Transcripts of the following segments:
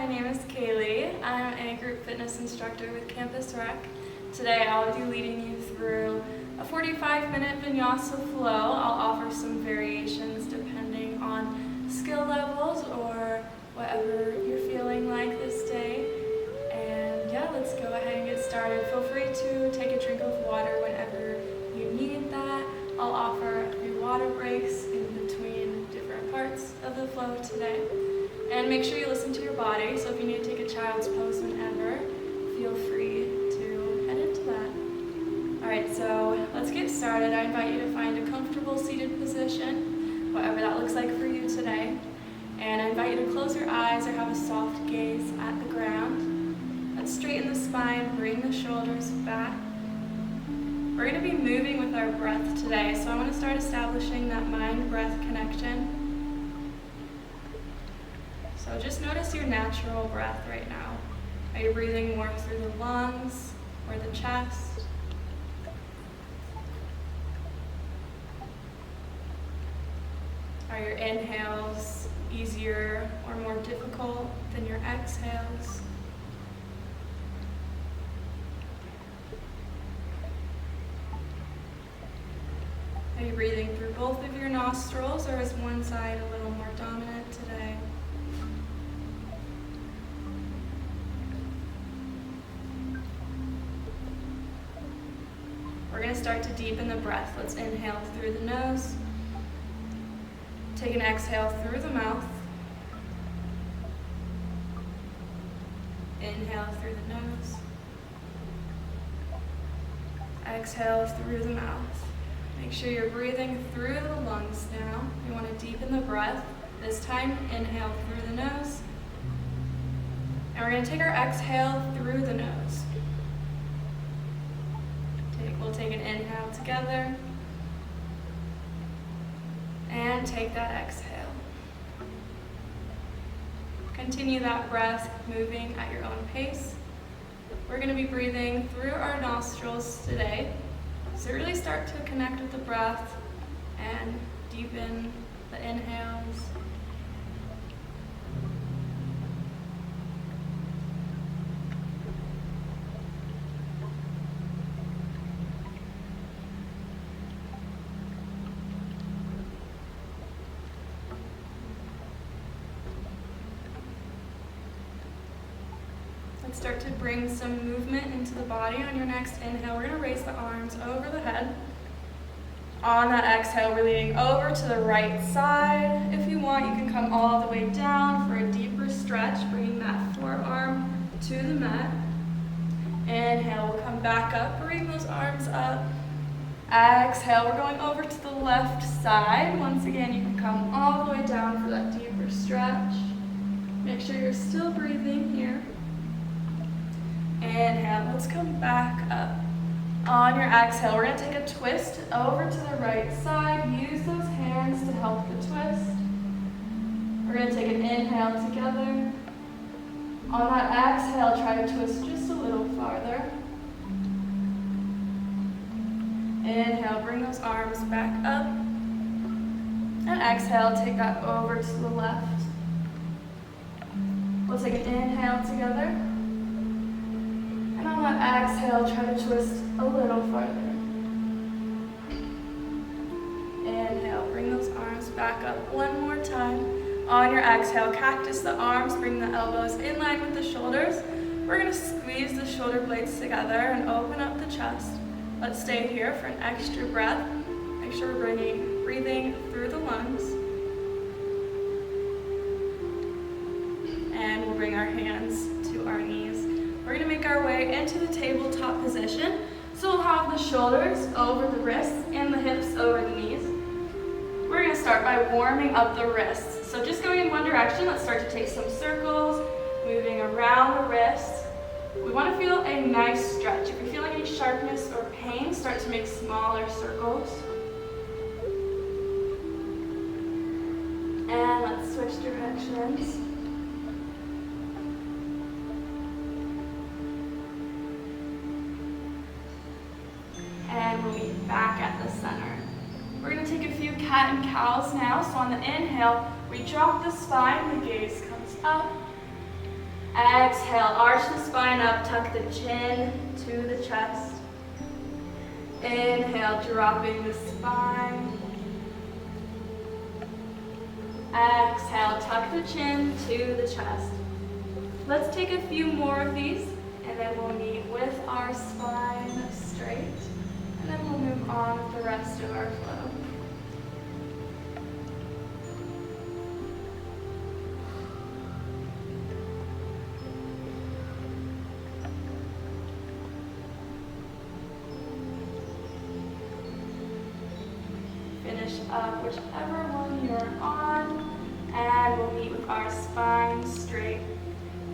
my name is Kailey. I'm a group fitness instructor with Campus Rec. Today I'll be leading you through a 45-minute Vinyasa flow. I'll offer some variations depending on skill levels or whatever you're feeling like this day. And yeah, let's go ahead and get started. Feel free to take a drink of water whenever you need that. I'll offer a few water breaks in between different parts of the flow today. And make sure you listen to your body, so if you need to take a child's pose whenever, feel free to head into that. Alright, so let's get started. I invite you to find a comfortable seated position, whatever that looks like for you today. And I invite you to close your eyes or have a soft gaze at the ground. Let's straighten the spine, bring the shoulders back. We're going to be moving with our breath today, so I want to start establishing that mind-breath connection. So just notice your natural breath right now. Are you breathing more through the lungs or the chest? Are your inhales easier or more difficult than your exhales? Are you breathing through both of your nostrils, or is one side a little more dominant today? We're going to start to deepen the breath. Let's inhale through the nose. Take an exhale through the mouth. Inhale through the nose. Exhale through the mouth. Make sure you're breathing through the lungs now. You want to deepen the breath. This time, inhale through the nose. And we're going to take our exhale through the nose. We'll take an inhale together. And take that exhale. Continue that breath, moving at your own pace. We're going to be breathing through our nostrils today. So really start to connect with the breath and deepen the inhales. Let's start to bring some movement into the body. On your next inhale, we're going to raise the arms over the head. On that exhale, we're leaning over to the right side. If you want, you can come all the way down for a deeper stretch, bringing that forearm to the mat. Inhale, we'll come back up, bring those arms up. Exhale, we're going over to the left side. Once again, you can come all the way down for that deeper stretch. Make sure you're still breathing here. Inhale, let's come back up. On your exhale, we're going to take a twist over to the right side. Use those hands to help the twist. We're going to take an inhale together. On that exhale, try to twist just a little farther. Inhale, bring those arms back up. And exhale, take that over to the left. We'll take an inhale together. On that exhale, try to twist a little farther. Inhale, bring those arms back up one more time. On your exhale, cactus the arms, bring the elbows in line with the shoulders. We're going to squeeze the shoulder blades together and open up the chest. Let's stay here for an extra breath. Make sure we're breathing through the lungs. And we'll bring our hands to our knees. We're going to make our way into the tabletop position. So we'll have the shoulders over the wrists and the hips over the knees. We're going to start by warming up the wrists. So just going in one direction, let's start to take some circles, moving around the wrists. We want to feel a nice stretch. If you're feeling any sharpness or pain, start to make smaller circles. And let's switch directions. And we'll meet back at the center. We're going to take a few cat and cows now. So on the inhale, we drop the spine, the gaze comes up. Exhale, arch the spine up, tuck the chin to the chest. Inhale, dropping the spine. Exhale, tuck the chin to the chest. Let's take a few more of these, and then we'll meet with our spine straight, and then we'll move on with the rest of our flow. Finish up whichever one you're on, and we'll meet with our spine straight.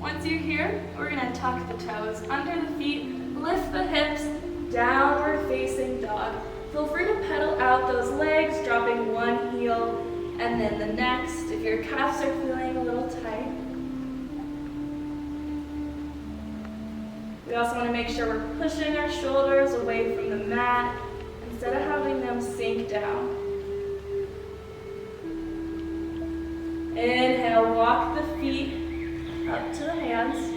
Once you're here, we're gonna tuck the toes under the feet, lift the hips, downward facing dog. Feel free to pedal out those legs, dropping one heel and then the next if your calves are feeling a little tight. We also want to make sure we're pushing our shoulders away from the mat instead of having them sink down. Inhale, walk the feet up to the hands.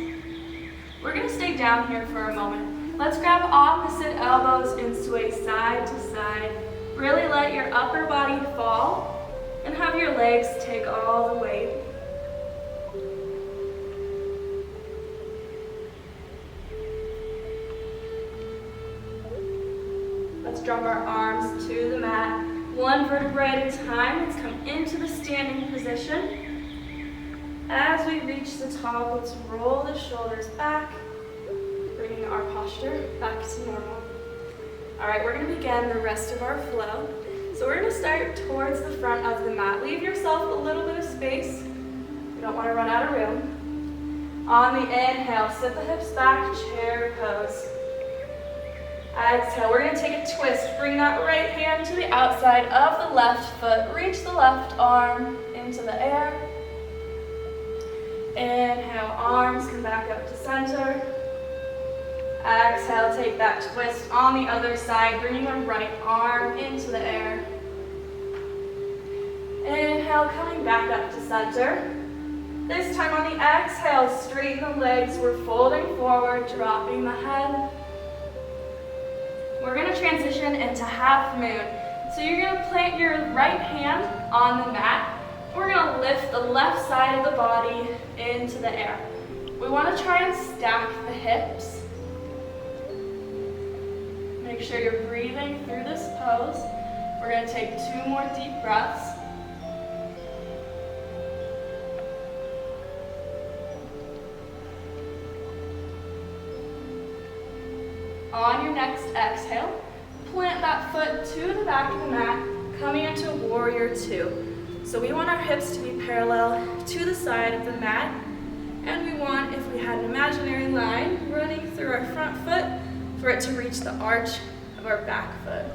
We're going to stay down here for a moment. Let's grab opposite elbows and sway side to side. Really let your upper body fall and have your legs take all the weight. Let's drop our arms to the mat. One vertebrae at a time. Let's come into the standing position. As we reach the top, let's roll the shoulders back, bringing our posture back to normal. All right, we're going to begin the rest of our flow. So we're going to start towards the front of the mat. Leave yourself a little bit of space. You don't want to run out of room. On the inhale, sit the hips back, chair pose. Exhale, we're going to take a twist. Bring that right hand to the outside of the left foot. Reach the left arm into the air. Inhale, arms come back up to center. Exhale, take that twist on the other side, bringing the right arm into the air. Inhale, coming back up to center. This time on the exhale, straighten the legs. We're folding forward, dropping the head. We're going to transition into half moon. So you're going to plant your right hand on the mat. We're going to lift the left side of the body into the air. We want to try and stack the hips. Make sure you're breathing through this pose. We're going to take 2 more deep breaths. On your next exhale, plant that foot to the back of the mat, coming into warrior 2. So we want our hips to be parallel to the side of the mat, and we want, if we had an imaginary line running through our front foot, for it to reach the arch of our back foot.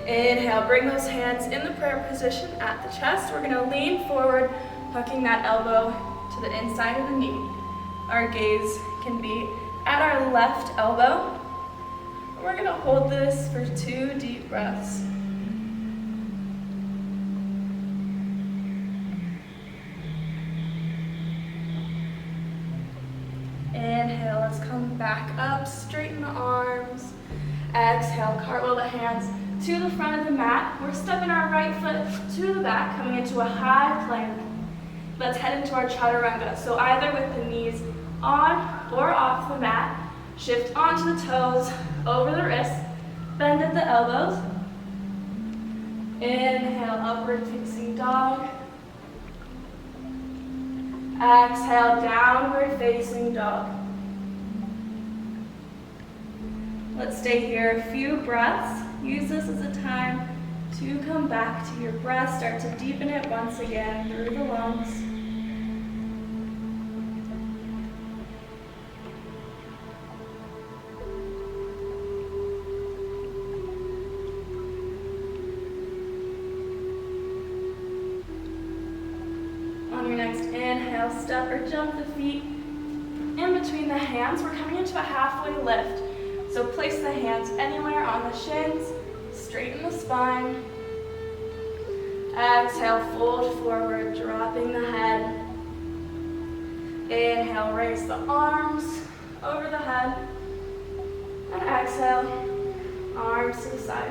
Inhale, bring those hands in the prayer position at the chest. We're going to lean forward, hucking that elbow to the inside of the knee. Our gaze can be at our left elbow. We're going to hold this for 2 deep breaths. Inhale, let's come back up, straighten the arms. Exhale, cartwheel the hands to the front of the mat. We're stepping our right foot to the back, coming into a high plank. Let's head into our chaturanga. So either with the knees on or off the mat, shift onto the toes, over the wrists, bend at the elbows. Inhale, upward facing dog. Exhale, downward facing dog. Let's stay here a few breaths. Use this as a time to come back to your breath. Start to deepen it once again through the lungs. On your next inhale, step or jump the feet in between the hands. We're coming into a halfway lift. So place the hands anywhere on the shins, straighten the spine. Exhale, fold forward, dropping the head. Inhale, raise the arms over the head. And exhale, arms to the side.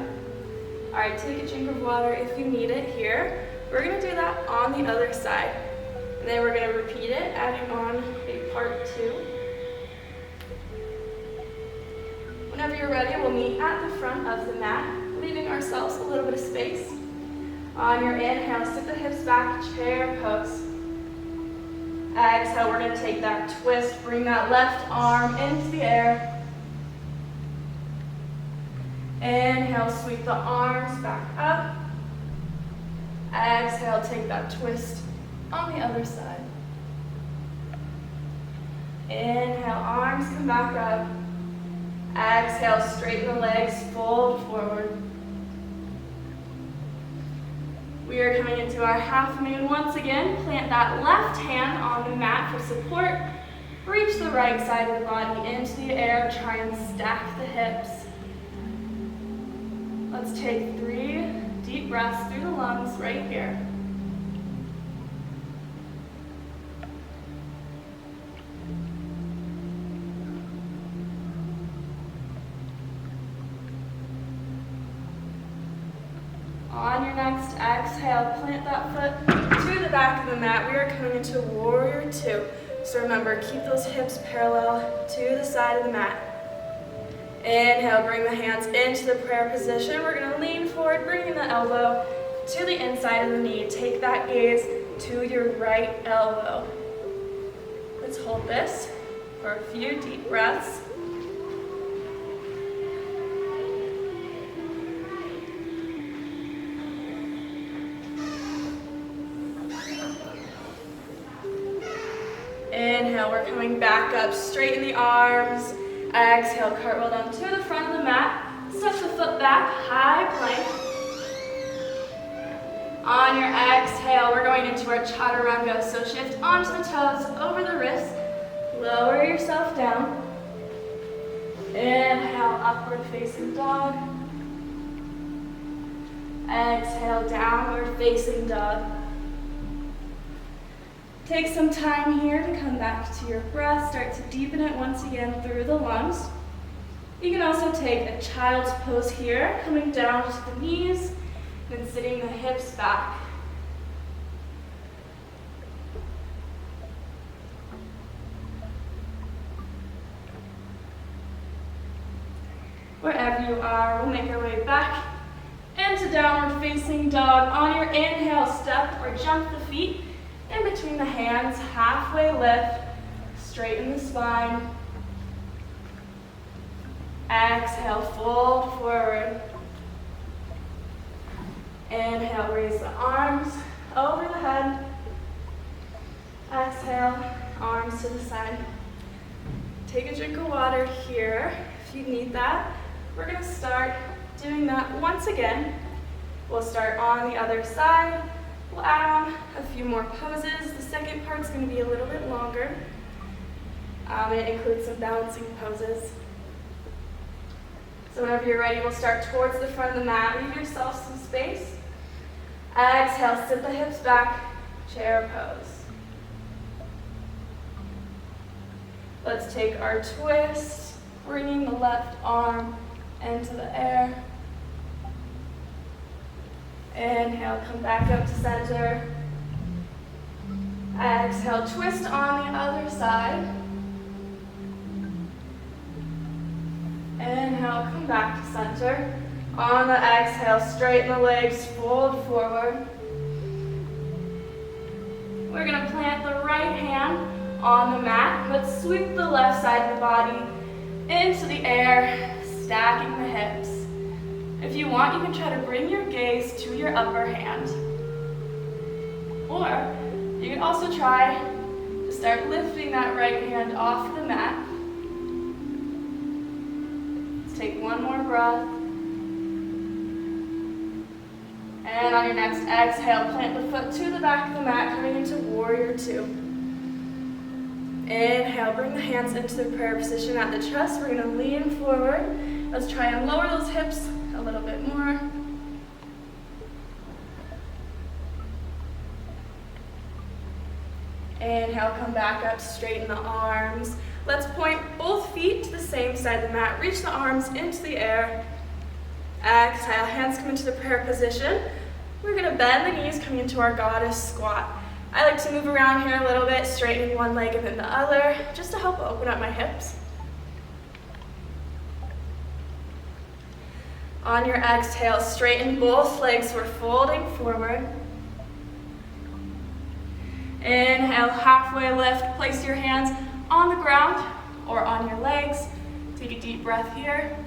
All right, take a drink of water if you need it here. We're gonna do that on the other side. And then we're gonna repeat it, adding on a part 2. Whenever you're ready, we'll meet at the front of the mat, leaving ourselves a little bit of space. On your inhale, sit the hips back, chair pose. Exhale, we're gonna take that twist, bring that left arm into the air. Inhale, sweep the arms back up. Exhale, take that twist on the other side. Inhale, arms come back up. Exhale, straighten the legs, fold forward. We are coming into our half moon once again. Plant that left hand on the mat for support. Reach the right side of the body into the air. Try and stack the hips. Let's take 3 deep breaths through the lungs right here. On your next exhale, plant that foot to the back of the mat. We are coming into warrior 2. So remember, keep those hips parallel to the side of the mat. Inhale, bring the hands into the prayer position. We're going to lean forward, bringing the elbow to the inside of the knee. Take that gaze to your right elbow. Let's hold this for a few deep breaths. Inhale, we're coming back up, straighten the arms. Exhale, cartwheel down to the front of the mat. Step the foot back, high plank. On your exhale, we're going into our chaturanga. So shift onto the toes, over the wrists. Lower yourself down. Inhale, upward facing dog. Exhale, downward facing dog. Take some time here to come back to your breath. Start to deepen it once again through the lungs. You can also take a child's pose here, coming down to the knees, and sitting the hips back. Wherever you are, we'll make our way back into downward facing dog. On your inhale, step or jump the feet in between the hands, halfway lift, straighten the spine. Exhale, fold forward. Inhale, raise the arms over the head. Exhale, arms to the side. Take a drink of water here if you need that. We're going to start doing that once again. We'll start on the other side. We'll add on a few more poses. The second part's going to be a little bit longer. It includes some balancing poses. So whenever you're ready, we'll start towards the front of the mat. Leave yourself some space. Exhale, sit the hips back, chair pose. Let's take our twist, bringing the left arm into the air. Inhale, come back up to center. Exhale, twist on the other side. Inhale, come back to center. On the exhale, straighten the legs, fold forward. We're going to plant the right hand on the mat, but sweep the left side of the body into the air, stacking the hips. If you want, you can try to bring your gaze to your upper hand. Or you can also try to start lifting that right hand off the mat. Let's take one more breath. And on your next exhale, plant the foot to the back of the mat, coming into warrior 2. Inhale, bring the hands into the prayer position at the chest. We're going to lean forward. Let's try and lower those hips a little bit more. Inhale, come back up, straighten the arms. Let's point both feet to the same side of the mat. Reach the arms into the air. Exhale, hands come into the prayer position. We're gonna bend the knees, coming into our goddess squat. I like to move around here a little bit, straightening one leg and then the other, just to help open up my hips. On your exhale, straighten both legs. We're folding forward. Inhale, halfway lift. Place your hands on the ground or on your legs. Take a deep breath here.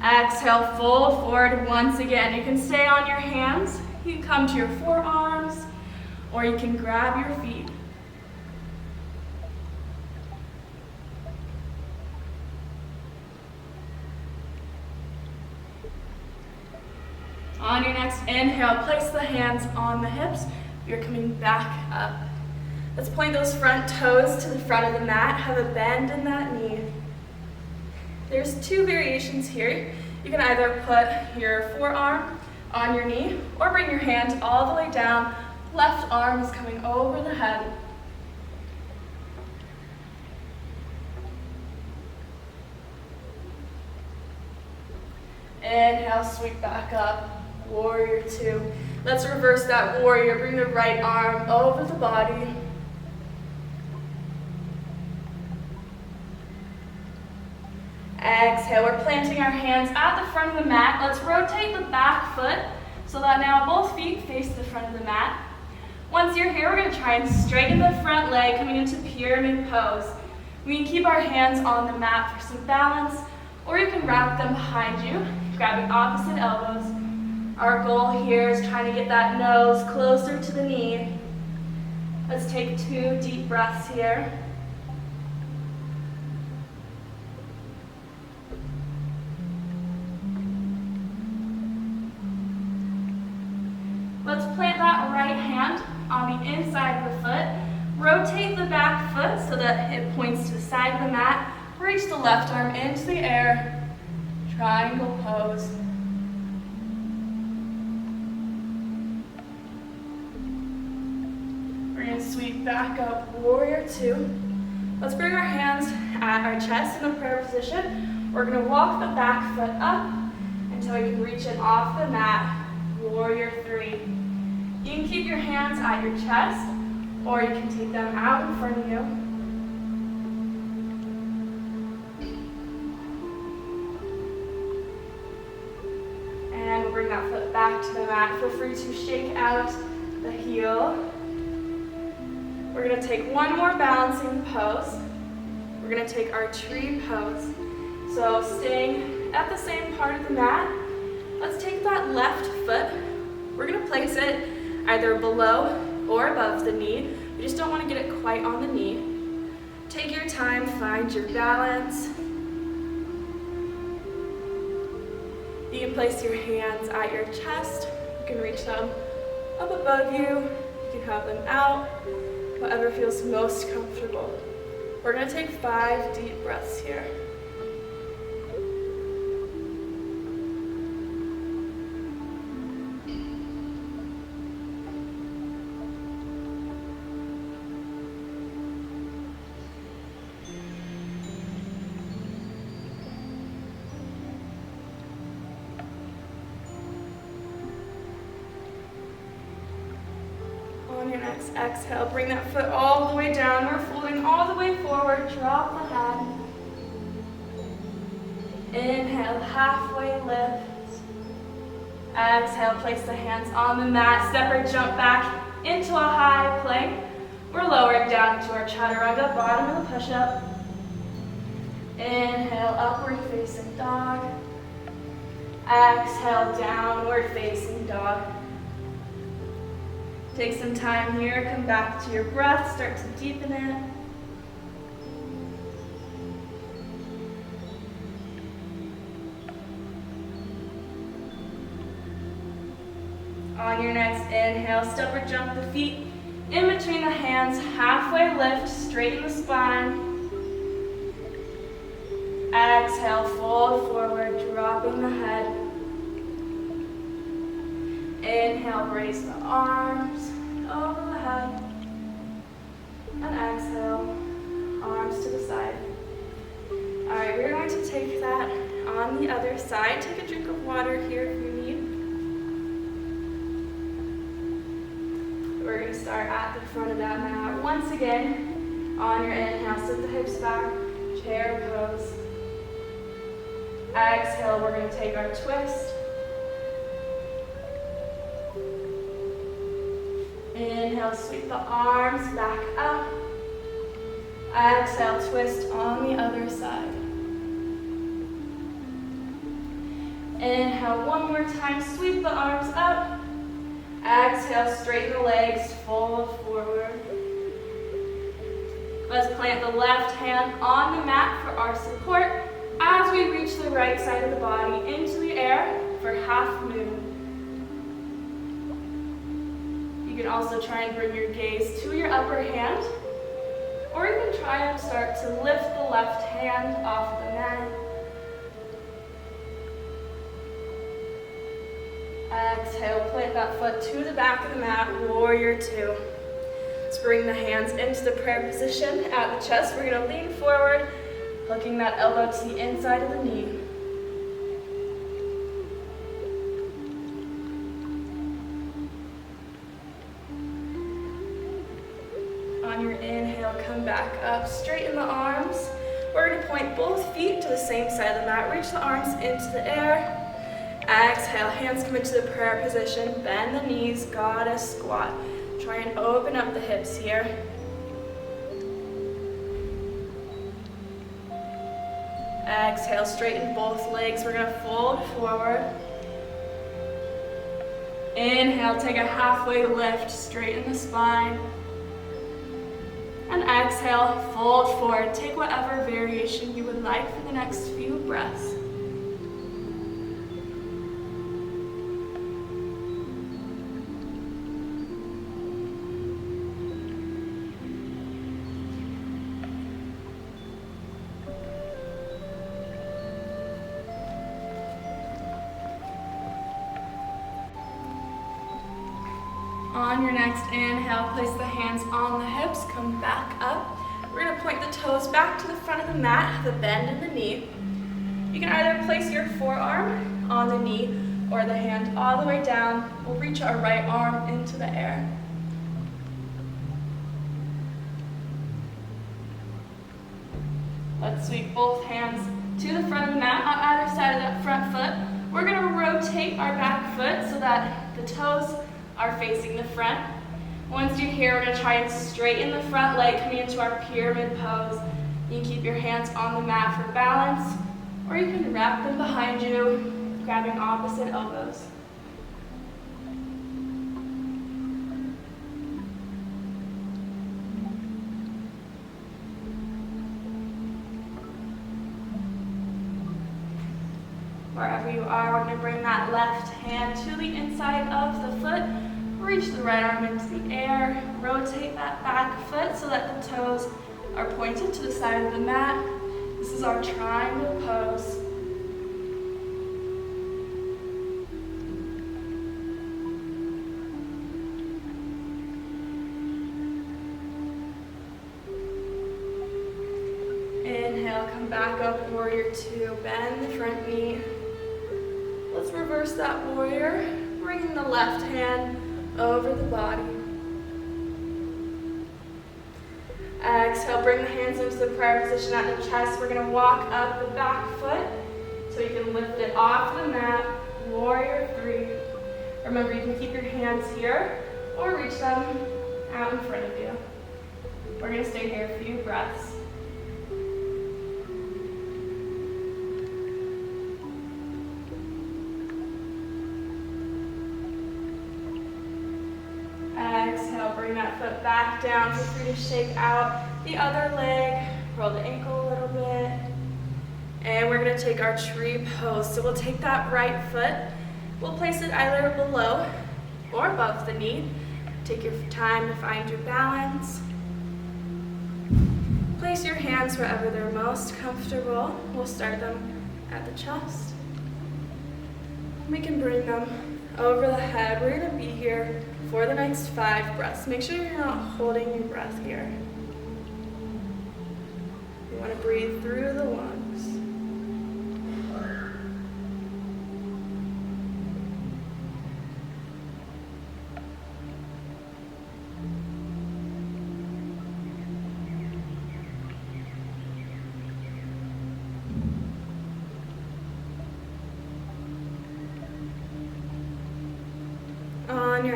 Exhale, fold forward once again. You can stay on your hands. You can come to your forearms, or you can grab your feet. On your next inhale, place the hands on the hips. You're coming back up. Let's point those front toes to the front of the mat. Have a bend in that knee. There's two variations here. You can either put your forearm on your knee or bring your hand all the way down. Left arm is coming over the head. Inhale, sweep back up. Warrior two. Let's reverse that warrior. Bring the right arm over the body. Exhale, we're planting our hands at the front of the mat. Let's rotate the back foot so that now both feet face the front of the mat. Once you're here, we're going to try and straighten the front leg, coming into pyramid pose. We can keep our hands on the mat for some balance, or you can wrap them behind you, grabbing opposite elbows. Our goal here is trying to get that nose closer to the knee. Let's take 2 deep breaths here. Let's plant that right hand on the inside of the foot. Rotate the back foot so that it points to the side of the mat. Reach the left arm into the air. Triangle pose. We're going to sweep back up, warrior two. Let's bring our hands at our chest in the prayer position. We're going to walk the back foot up until you can reach it off the mat, warrior three. You can keep your hands at your chest, or you can take them out in front of you. And we'll bring that foot back to the mat. Feel free to shake out the heel. We're going to take one more balancing pose. We're going to take our tree pose. So staying at the same part of the mat, let's take that left foot. We're going to place it either below or above the knee. We just don't want to get it quite on the knee. Take your time, find your balance. You can place your hands at your chest. You can reach them up above you. You can have them out, whatever feels most comfortable. We're going to take 5 deep breaths here. On your next exhale, bring that foot all the way down. We're folding all the way forward. Drop the head. Inhale, halfway lift. Exhale, place the hands on the mat. Step or jump back into a high plank. We're lowering down to our chaturanga, bottom of the push-up. Inhale, upward facing dog. Exhale, downward facing dog. Take some time here, come back to your breath, start to deepen it. On your next inhale, step or jump the feet in between the hands, halfway lift, straighten the spine. Exhale, fold forward, dropping the head. Inhale, raise the arms over the head. take that on the other side. Take a drink of water here if you need. We're going to start at the front of that mat. Once again, on your inhale, sit the hips back, chair pose. Exhale, we're going to take our twist. Inhale, sweep the arms back up. Exhale, twist on the other side. Inhale, one more time, sweep the arms up. Exhale, straighten the legs, fold forward. Let's plant the left hand on the mat for our support as we reach the right side of the body into the air for half moon. You can also try and bring your gaze to your upper hand, or you can try and start to lift the left hand off the mat. Exhale, plant that foot to the back of the mat, warrior two. Let's bring the hands into the prayer position at the chest. We're going to lean forward, hooking that elbow to the inside of the knee. On your inhale, come back up, straighten the arms. We're going to point both feet to the same side of the mat. Reach the arms into the air. Exhale, hands come into the prayer position. Bend the knees, goddess squat. Try and open up the hips here. Exhale, straighten both legs. We're going to fold forward. Inhale, take a halfway lift, straighten the spine. And exhale, fold forward. Take whatever variation you would like for the next few breaths. On your next inhale, place the hands on the hips, come back up. We're going to point the toes back to the front of the mat, have a bend in the knee. You can either place your forearm on the knee or the hand all the way down. We'll reach our right arm into the air. Let's sweep both hands to the front of the mat on either side of that front foot. We're going to rotate our back foot so that the toes are facing the front. Once you're here, we're going to try and straighten the front leg, coming into our pyramid pose. You can keep your hands on the mat for balance, or you can wrap them behind you, grabbing opposite elbows. Wherever you are, we're going to bring that left hand to the inside of the foot. Reach the right arm into the air. Rotate that back foot so that the toes are pointed to the side of the mat. This is our triangle pose. Inhale, come back up, warrior two. Bend the front knee. Let's reverse that warrior, bringing the left hand over the body. Exhale, bring the hands into the prayer position at the chest. We're going to walk up the back foot so you can lift it off the mat, warrior three. Remember, you can keep your hands here or reach them out in front of you. We're going to stay here a few breaths. Exhale, bring that foot back down. Feel free to shake out the other leg. Roll the ankle a little bit. And we're going to take our tree pose. So we'll take that right foot. We'll place it either below or above the knee. Take your time to find your balance. Place your hands wherever they're most comfortable. We'll start them at the chest. We can bring them over the head. We're going to be here for the next 5 breaths. Make sure you're not holding your breath here. You want to breathe through the lungs.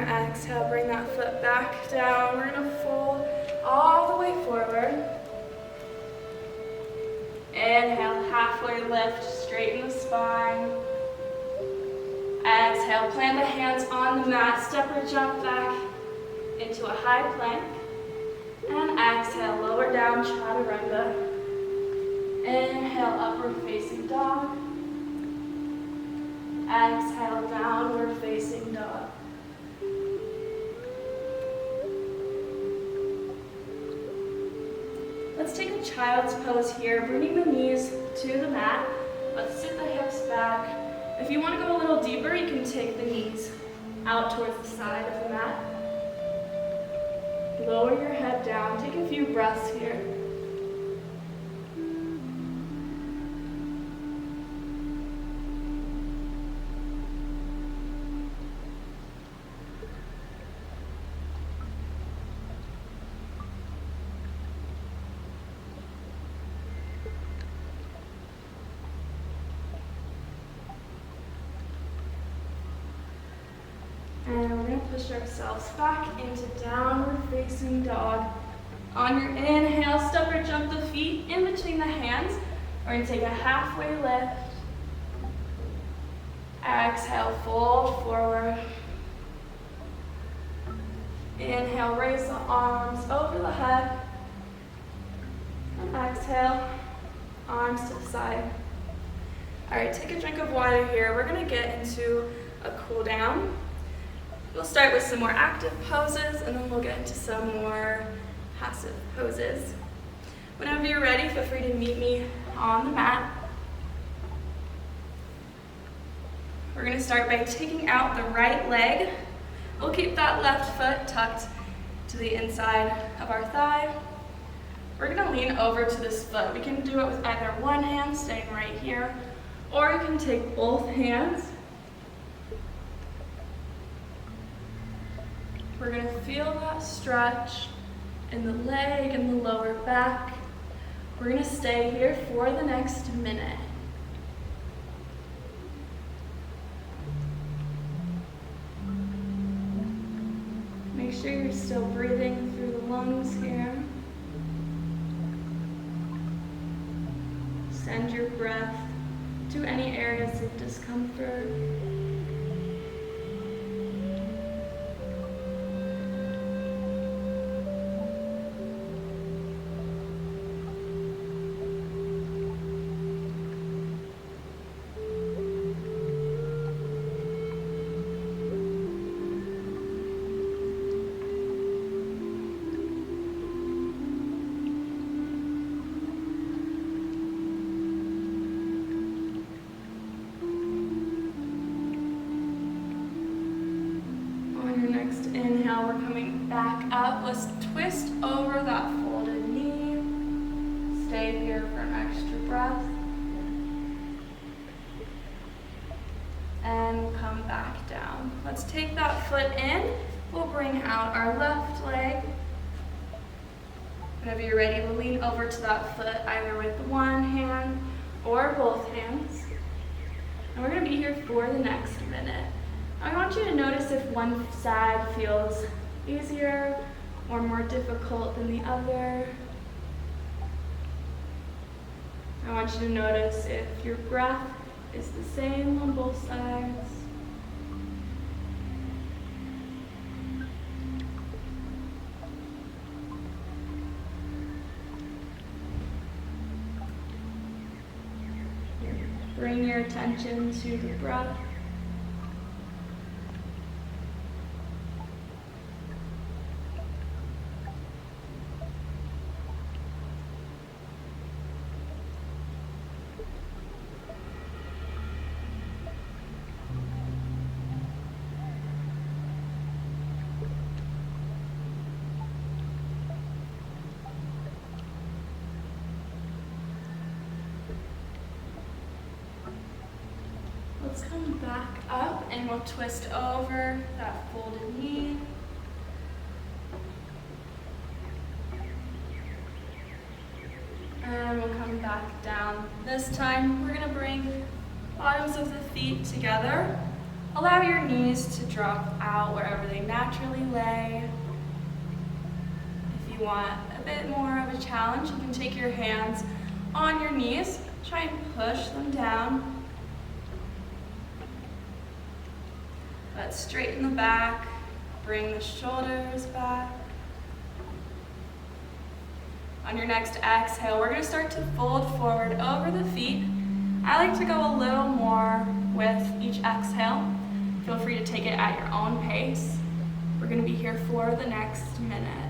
your exhale, bring that foot back down. We're gonna fold all the way forward. Inhale, halfway lift, straighten the spine. Exhale, plant the hands on the mat, step or jump back into a high plank. And exhale, lower down, chaturanga. Inhale, upward facing dog. Exhale, downward facing dog. Let's take a child's pose here, bringing the knees to the mat. Let's sit the hips back. If you want to go a little deeper, you can take the knees out towards the side of the mat. Lower your head down. Take a few breaths here. And we're going to push ourselves back into downward facing dog. On your inhale, step or jump the feet in between the hands. We're going to take a halfway lift. Exhale, fold forward. Inhale, raise the arms over the head. And exhale, arms to the side. All right, take a drink of water here. We're going to get into a cool down. We'll start with some more active poses, and then we'll get into some more passive poses. Whenever you're ready, feel free to meet me on the mat. We're going to start by taking out the right leg. We'll keep that left foot tucked to the inside of our thigh. We're going to lean over to this foot. We can do it with either one hand, staying right here, or you can take both hands. We're going to feel that stretch in the leg and the lower back. We're going to stay here for the next minute. Make sure you're still breathing through the lungs here. Send your breath to any areas of discomfort. Inhale, we're coming back up. Let's twist over that folded knee. Stay here for an extra breath. And come back down. Let's take that foot in. We'll bring out our left leg. Whenever you're ready, we'll lean over to that foot either with one hand or both hands. And we're going to be here for the next minute. I want you to notice if one side feels easier or more difficult than the other. I want you to notice if your breath is the same on both sides. Bring your attention to the breath. Let's come back up and we'll twist over that folded knee. And we'll come back down. This time we're going to bring bottoms of the feet together. Allow your knees to drop out wherever they naturally lay. If you want a bit more of a challenge, you can take your hands on your knees, try and push them down. Let's straighten the back, bring the shoulders back. On your next exhale, we're going to start to fold forward over the feet. I like to go a little more with each exhale. Feel free to take it at your own pace. We're going to be here for the next minute.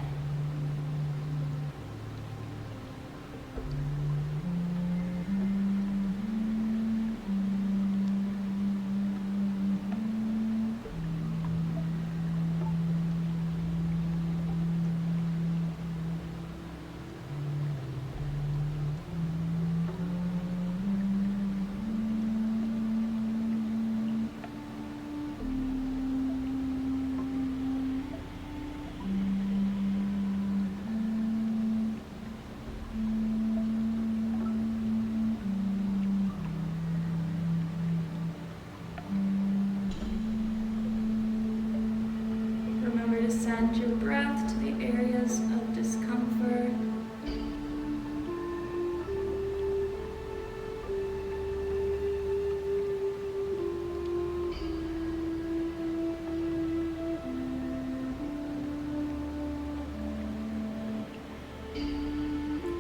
Send your breath to the areas of discomfort.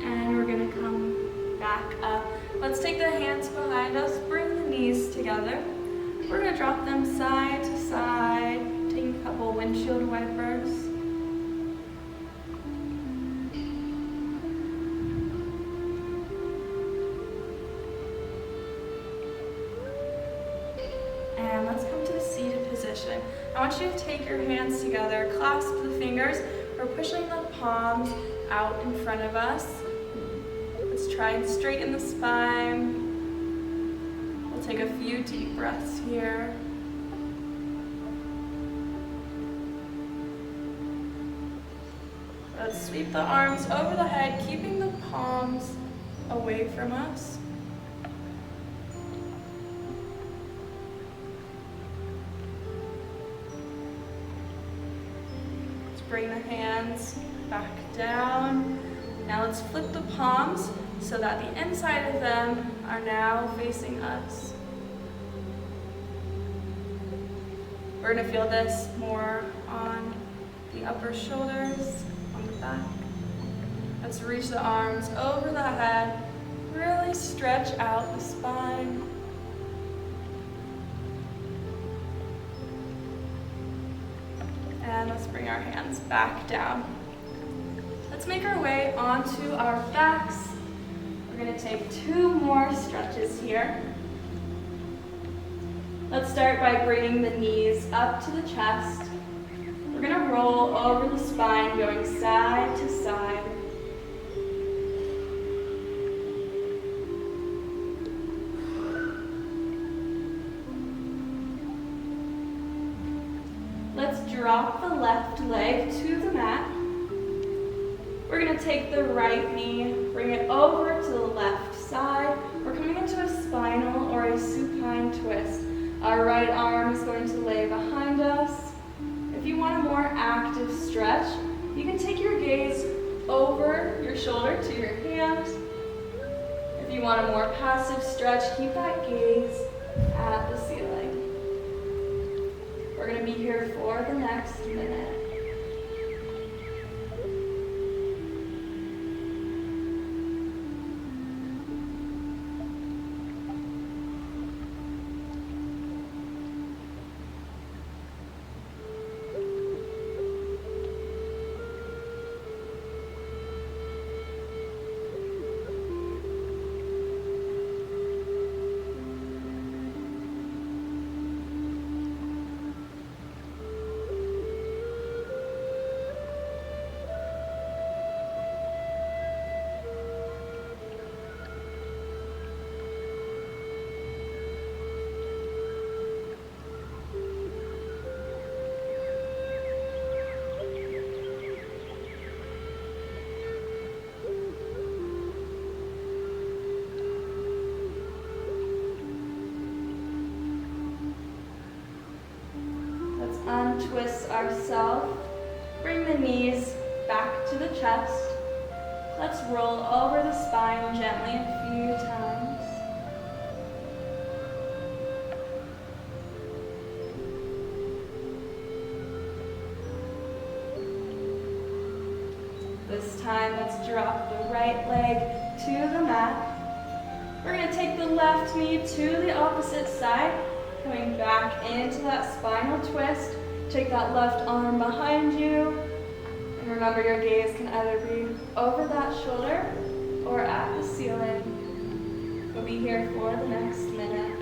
And we're going to come back up. Let's take the hands behind us, bring the knees together. We're going to drop them side to side. Taking a couple windshield wipers. And let's come to the seated position. I want you to take your hands together, clasp the fingers. We're pushing the palms out in front of us. Let's try and straighten the spine. We'll take a few deep breaths here. Let's sweep the arms over the head, keeping the palms away from us. Let's bring the hands back down. Now let's flip the palms so that the inside of them are now facing us. We're going to feel this more on the upper shoulders. Back. Let's reach the arms over the head, really stretch out the spine. And let's bring our hands back down. Let's make our way onto our backs. We're going to take 2 more stretches here. Let's start by bringing the knees up to the chest. We're going to roll over the spine, going side to side. Let's drop the left leg to the mat. We're going to take the right knee, bring it over to the left side. We're coming into a spinal or a supine twist. Our right arm is going to lay behind us. If you want a more active stretch, you can take your gaze over your shoulder to your hand. If you want a more passive stretch, keep that gaze at the ceiling. We're going to be here for the next minute. knees back to the chest. Let's roll over the spine gently a few times. This time, let's drop the right leg to the mat. We're going to take the left knee to the opposite side, coming back into that spinal twist. Take that left arm behind you. And remember, your gaze can either be over that shoulder or at the ceiling. We'll be here for the next minute.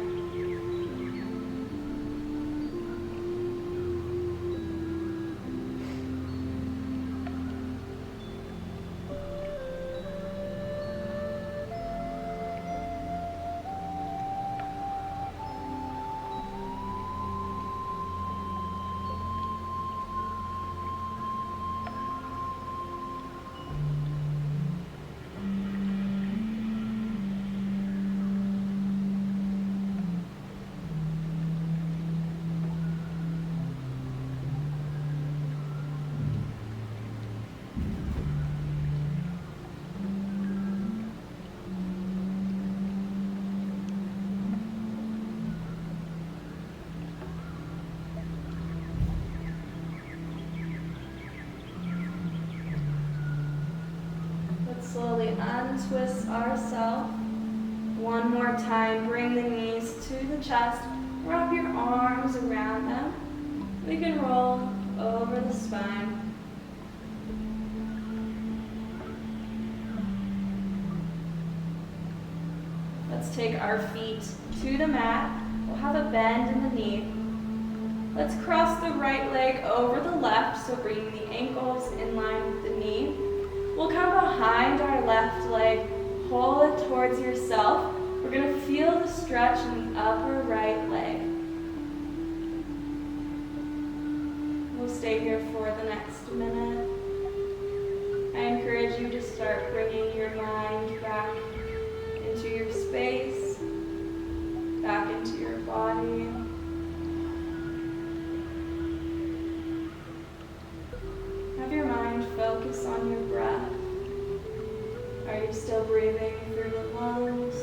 Slowly untwist ourselves. One more time, bring the knees to the chest. Wrap your arms around them. We can roll over the spine. Let's take our feet to the mat. We'll have a bend in the knee. Let's cross the right leg over the left, so bringing the ankles in line with the knee. We'll come behind our left leg, pull it towards yourself. We're going to feel the stretch in the upper right leg. We'll stay here for the next minute. I encourage you to start bringing your mind back into your space, back into your body. Have your mind focus on your breath. Are you still breathing through the lungs?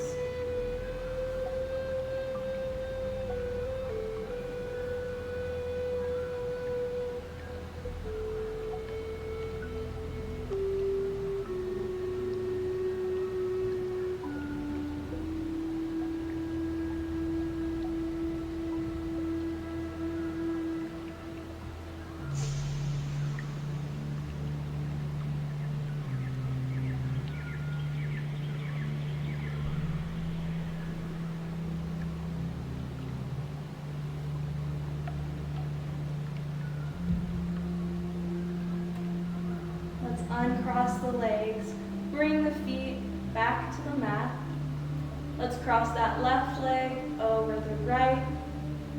Uncross the legs, bring the feet back to the mat. Let's cross that left leg over the right.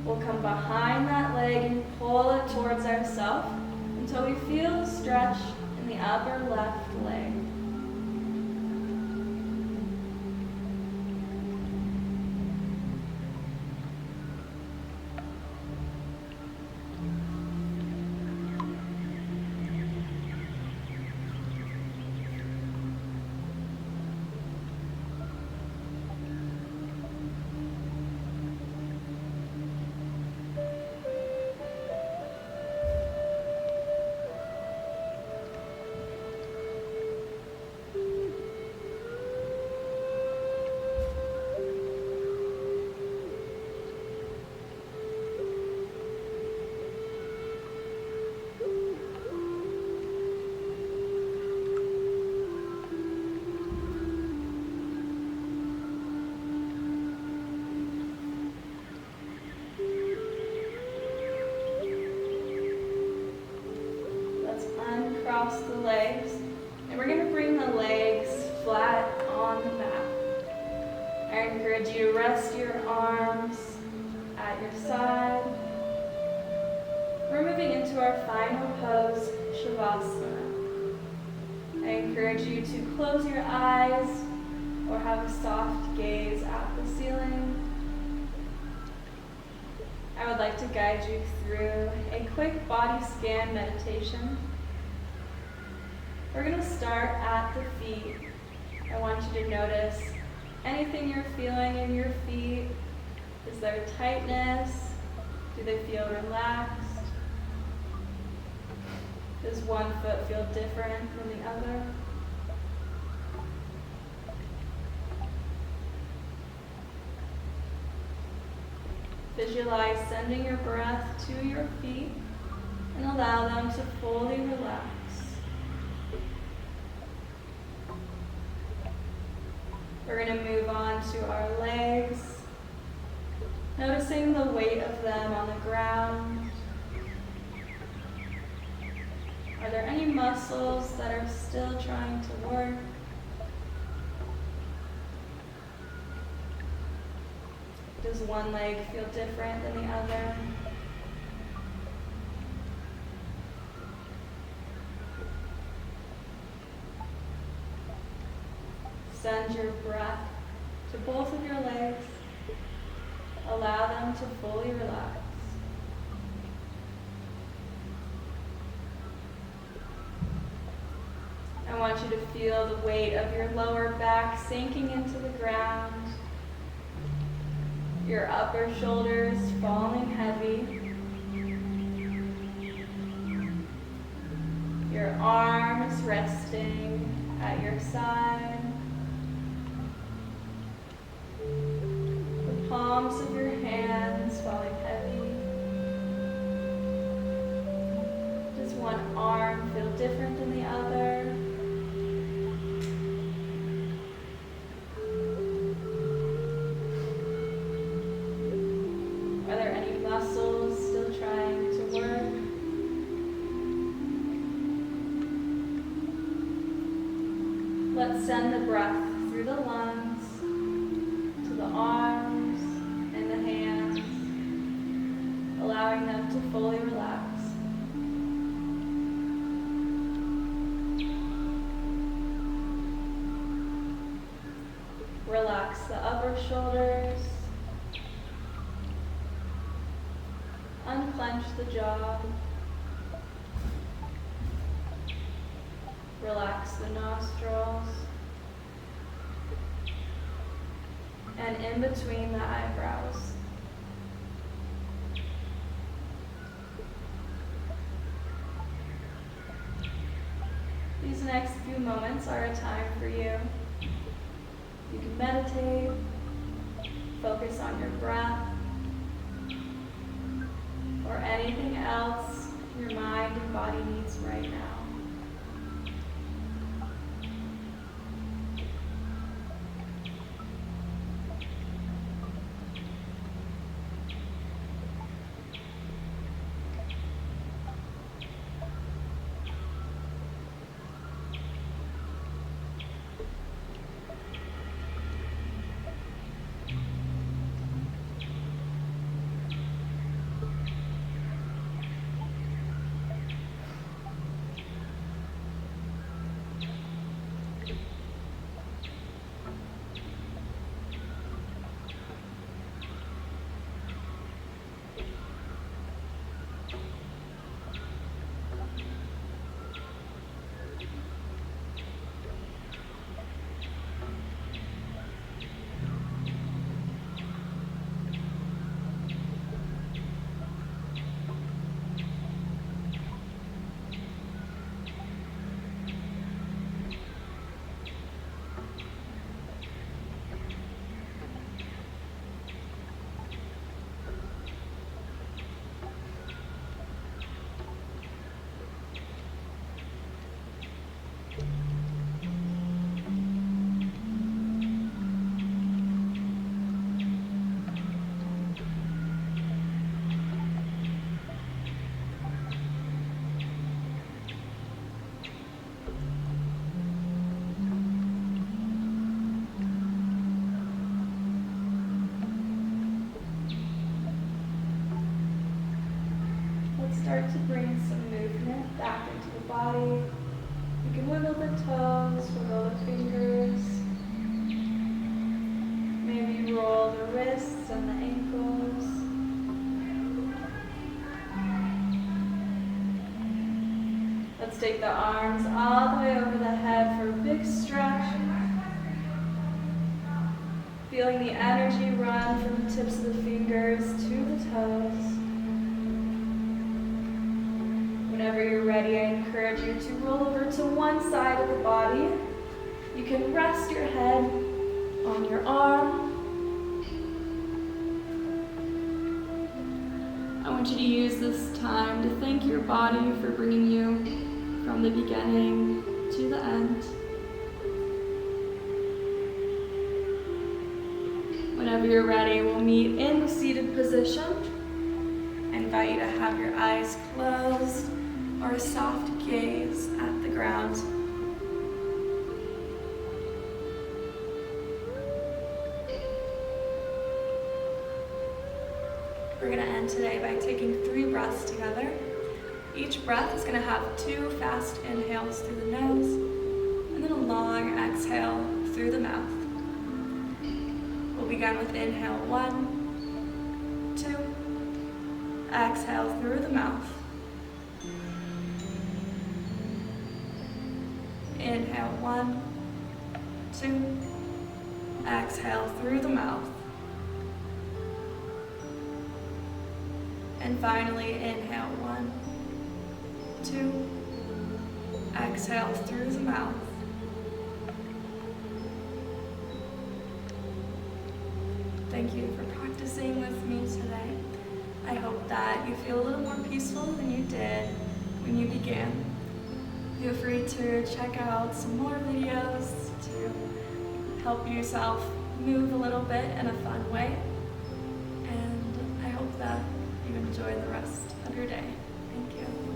We'll come behind that leg and pull it towards ourselves until we feel the stretch in the upper left leg. Cross the legs, and we're going to bring the legs flat on the mat. I encourage you to rest your arms at your side. We're moving into our final pose, Shavasana. I encourage you to close your eyes or have a soft gaze at the ceiling. I would like to guide you through a quick body scan meditation. We're going to start at the feet. I want you to notice anything you're feeling in your feet. Is there tightness? Do they feel relaxed? Does one foot feel different than the other? Visualize sending your breath to your feet and allow them to fully relax. We're going to move on to our legs, noticing the weight of them on the ground. Are there any muscles that are still trying to work? Does one leg feel different than the other? Send your breath to both of your legs. Allow them to fully relax. I want you to feel the weight of your lower back sinking into the ground. Your upper shoulders falling heavy. Your arms resting at your side. The palms of your hands falling heavy. Does one arm feel different than the other? Are there any muscles still trying to work? Let's send the breath through the lungs to the arms and the hands, allowing them to fully relax. Relax the upper shoulders. Unclench the jaw. Relax the nostrils. And in between the eyebrows. These next few moments are a time for you. You can meditate, focus on your breath, or anything else your mind and body needs right now. Start to bring some movement back into the body. You can wiggle the toes, wiggle the fingers. Maybe roll the wrists and the ankles. Let's take the arms all the way over Feeling the energy run from the tips of the fingers to the toes. Whenever you're ready, I encourage you to roll over to one side of the body. You can rest your head on your arm. I want you to use this time to thank your body for bringing you from the beginning to the end. Whenever you're ready, we'll meet in the seated position. I invite you to have your eyes closed or a soft gaze at the ground. We're going to end today by taking 3 breaths together. Each breath is going to have 2 fast inhales through the nose and then a long exhale through the mouth. We'll begin with inhale 1, 2, exhale through the mouth. Inhale 1, 2, exhale through the mouth. And finally, inhale 1, 2, exhale through the mouth. Thank you for practicing with me today. I hope that you feel a little more peaceful than you did when you began. Feel free to check out some more videos to help yourself move a little bit in a fun way. And I hope that you enjoy the rest of your day. Thank you.